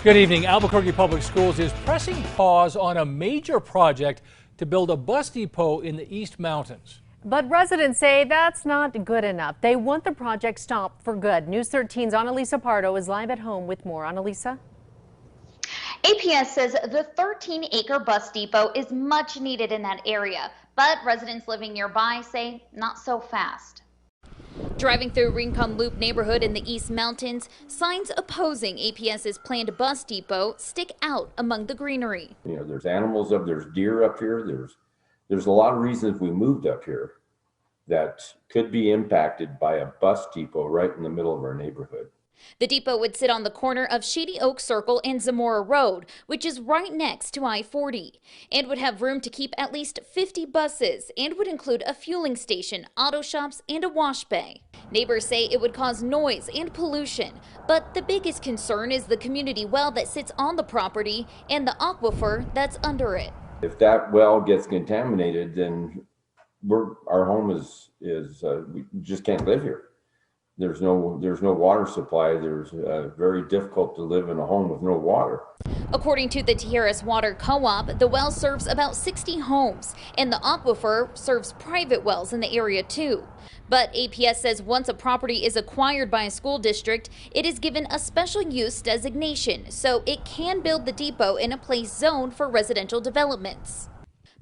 Good evening. Albuquerque Public Schools is pressing pause on a major project to build a bus depot in the East Mountains. But residents say that's not good enough. They want the project stopped for good. News 13's Annalisa Pardo is live at home with more. Annalisa? APS says the 13-acre bus depot is much needed in that area, but residents living nearby say not so fast. Driving through Rincon Loop neighborhood in the East Mountains, signs opposing APS's planned bus depot stick out among the greenery. You know, there's animals up, there's deer up here, there's a lot of reasons we moved up here that could be impacted by a bus depot right in the middle of our neighborhood. The depot would sit on the corner of Shady Oak Circle and Zamora Road, which is right next to I-40, and would have room to keep at least 50 buses and would include a fueling station, auto shops, and a wash bay. Neighbors say it would cause noise and pollution, but the biggest concern is the community well that sits on the property and the aquifer that's under it. If that well gets contaminated, then our home is we just can't live here. There's no water supply. There's very difficult to live in a home with no water. According to the Tijeras Water Co-op, the well serves about 60 homes, and the aquifer serves private wells in the area too. But APS says once a property is acquired by a school district, it is given a special use designation, so it can build the depot in a place zoned for residential developments.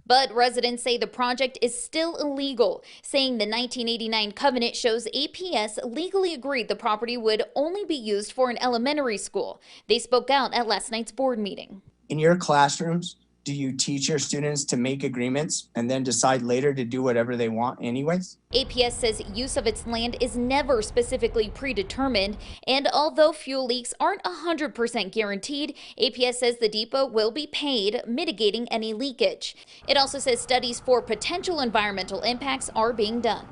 But residents say the project is still illegal, saying the 1989 covenant shows APS legally agreed the property would only be used for an elementary school. They spoke out at last night's board meeting. In your classrooms, do you teach your students to make agreements and then decide later to do whatever they want anyways? APS says use of its land is never specifically predetermined, and although fuel leaks aren't 100% guaranteed, APS says the depot will be paid, mitigating any leakage. It also says studies for potential environmental impacts are being done.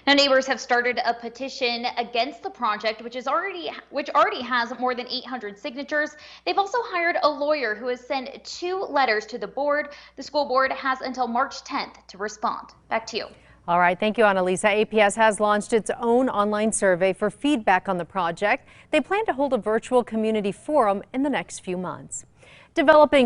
Now, neighbors have started a petition against the project, which already has more than 800 signatures. They've also hired a lawyer who has sent 2 letters to the board. The school board has until March 10th to respond. Back to you. All right, thank you, Annalisa. APS has launched its own online survey for feedback on the project. They plan to hold a virtual community forum in the next few months. Developing